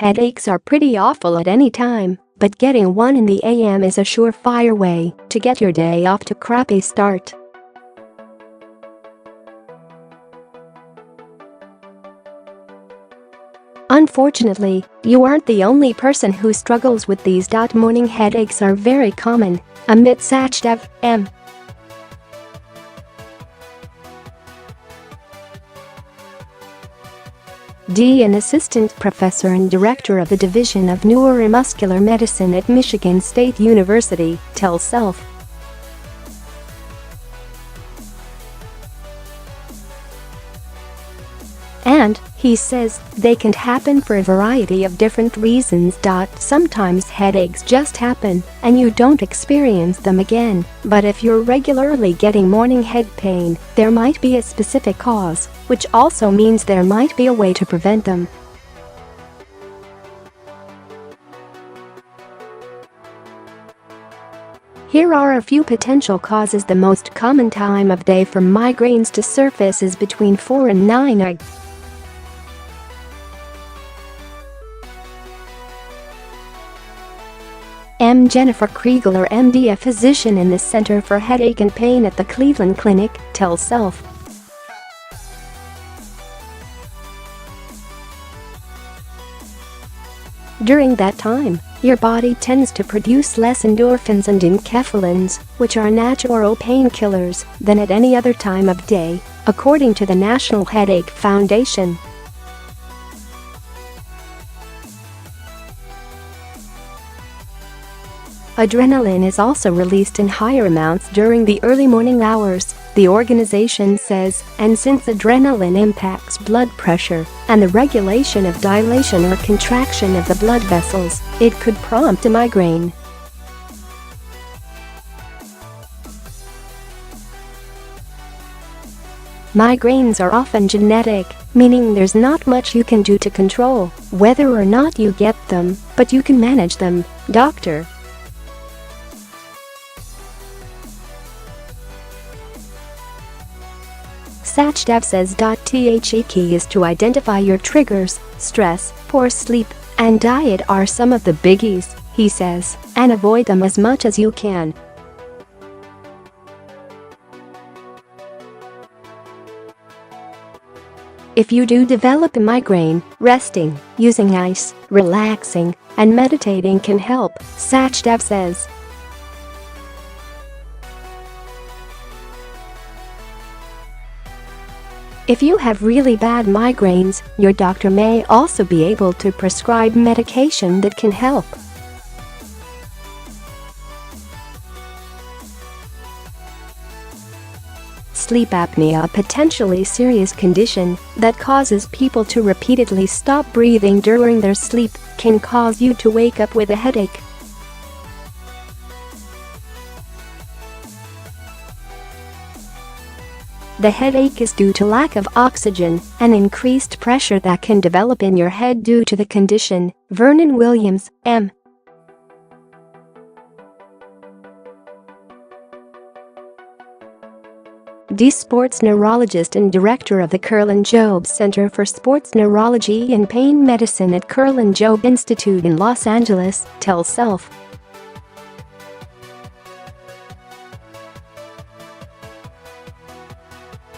Headaches are pretty awful at any time, but getting one in the AM is a surefire way to get your day off to a crappy start. Unfortunately, you aren't the only person who struggles with these. Morning headaches are very common. Amit Sachdev, M.D. an assistant professor and director of the Division of Neuromuscular Medicine at Michigan State University, tells SELF. And, he says, they can happen for a variety of different reasons. Sometimes headaches just happen, and you don't experience them again, but if you're regularly getting morning head pain, there might be a specific cause, which also means there might be a way to prevent them. Here are a few potential causes. The most common time of day for migraines to surface is between 4 and 9 a.m. Jennifer Kriegler, M.D., a physician in the Center for Headache and Pain at the Cleveland Clinic, tells SELF. During that time, your body tends to produce less endorphins and enkephalins, which are natural painkillers, than at any other time of day, according to the National Headache Foundation. Adrenaline is also released in higher amounts during the early morning hours, the organization says, and since adrenaline impacts blood pressure and the regulation of dilation or contraction of the blood vessels, it could prompt a migraine. Migraines are often genetic, meaning there's not much you can do to control whether or not you get them, but you can manage them, Dr. Sachdev says. The key is to identify your triggers. Stress, poor sleep, and diet are some of the biggies, he says, and avoid them as much as you can. If you do develop a migraine, resting, using ice, relaxing, and meditating can help, Sachdev says. If you have really bad migraines, your doctor may also be able to prescribe medication that can help. Sleep apnea, a potentially serious condition that causes people to repeatedly stop breathing during their sleep, can cause you to wake up with a headache. The headache is due to lack of oxygen and increased pressure that can develop in your head due to the condition. Vernon Williams, M.D. sports neurologist and director of the Kerlan-Jobe Center for Sports Neurology and Pain Medicine at Kerlan-Jobe Institute in Los Angeles, tells SELF.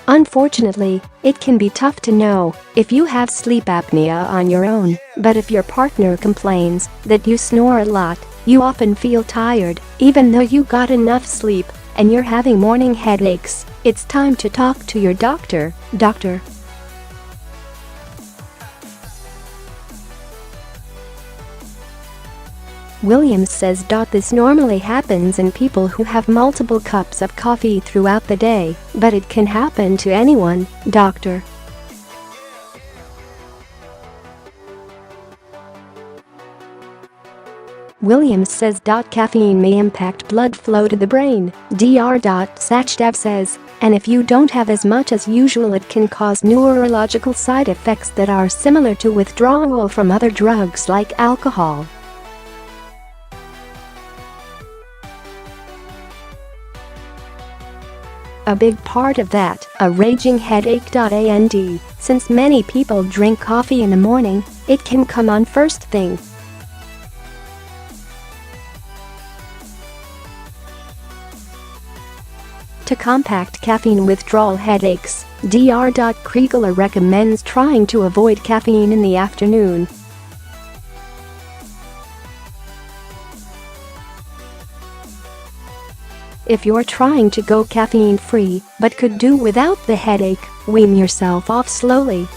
Unfortunately, it can be tough to know if you have sleep apnea on your own, but if your partner complains that you snore a lot, you often feel tired, even though you got enough sleep, and you're having morning headaches, it's time to talk to your doctor, Dr. Williams says. This normally happens in people who have multiple cups of coffee throughout the day, but it can happen to anyone, Dr. Williams says. Caffeine may impact blood flow to the brain, Dr. Sachdev says, and if you don't have as much as usual, it can cause neurological side effects that are similar to withdrawal from other drugs like alcohol. A big part of that, a raging headache. And since many people drink coffee in the morning, it can come on first thing. To combat caffeine withdrawal headaches, Dr. Kriegler recommends trying to avoid caffeine in the afternoon. If you're trying to go caffeine-free but could do without the headache, wean yourself off slowly.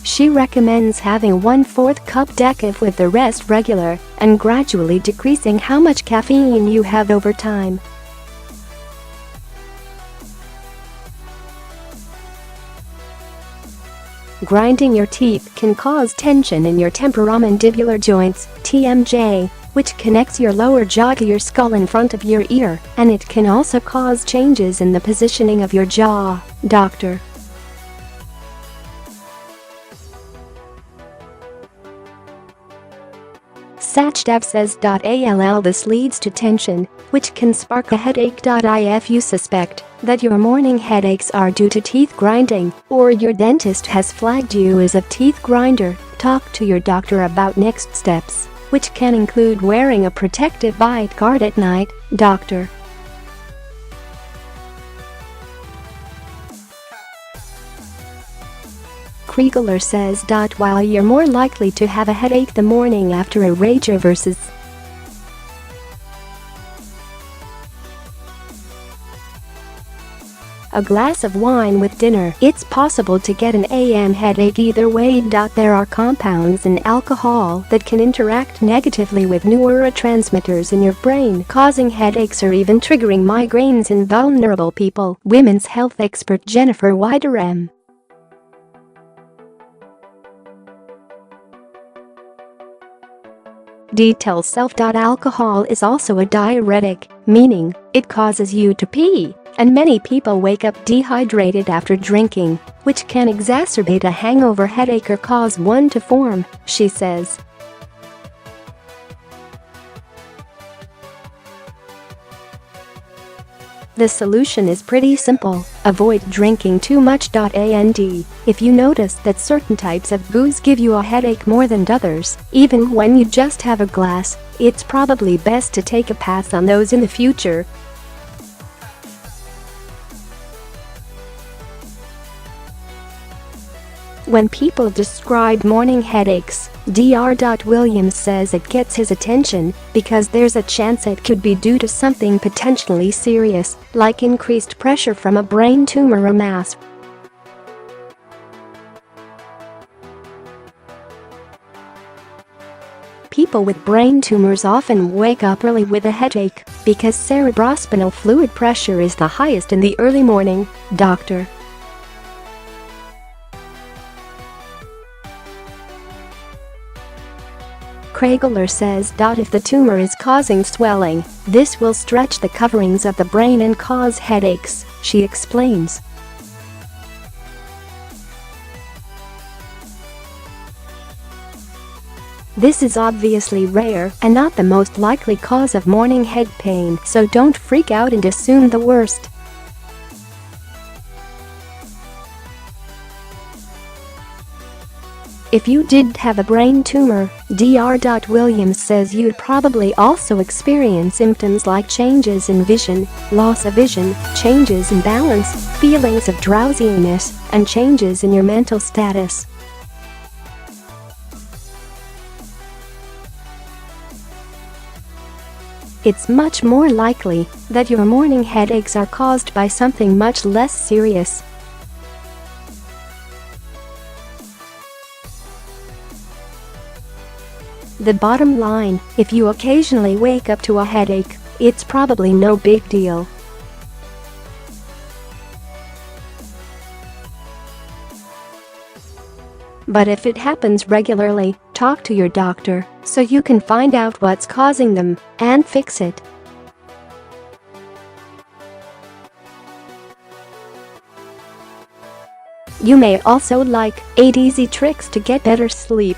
She recommends having 1/4 cup decaf with the rest regular and gradually decreasing how much caffeine you have over time. Grinding your teeth can cause tension in your temporomandibular joints, TMJ, which connects your lower jaw to your skull in front of your ear, and it can also cause changes in the positioning of your jaw, Dr. Sachdev says.All this leads to tension, which can spark a headache.The. If you suspect that your morning headaches are due to teeth grinding, or your dentist has flagged you as a teeth grinder, talk to your doctor about next steps, which can include wearing a protective bite guard at night, Dr. Kriegler says. While you're more likely to have a headache the morning after a rager versus a glass of wine with dinner, it's possible to get an AM headache either way. There are compounds in alcohol that can interact negatively with neurotransmitters in your brain, causing headaches or even triggering migraines in vulnerable people. Women's health expert Jennifer Widerem details self.Alcohol is also a diuretic, meaning it causes you to pee, and many people wake up dehydrated after drinking, which can exacerbate a hangover headache or cause one to form, she says. The solution is pretty simple: avoid drinking too much. And if you notice that certain types of booze give you a headache more than others, even when you just have a glass, it's probably best to take a pass on those in the future. When people describe morning headaches, Dr. Williams says it gets his attention because there's a chance it could be due to something potentially serious, like increased pressure from a brain tumor or mass. People with brain tumors often wake up early with a headache because cerebrospinal fluid pressure is the highest in the early morning, Dr. Kriegler says. If the tumor is causing swelling, this will stretch the coverings of the brain and cause headaches, she explains. This is obviously rare and not the most likely cause of morning head pain, so don't freak out and assume the worst. If you did have a brain tumor, Dr. Williams says you'd probably also experience symptoms like changes in vision, loss of vision, changes in balance, feelings of drowsiness, and changes in your mental status. It's much more likely that your morning headaches are caused by something much less serious. The bottom line, if you occasionally wake up to a headache, it's probably no big deal. But if it happens regularly, talk to your doctor so you can find out what's causing them and fix it. You may also like 8 easy tricks to get better sleep.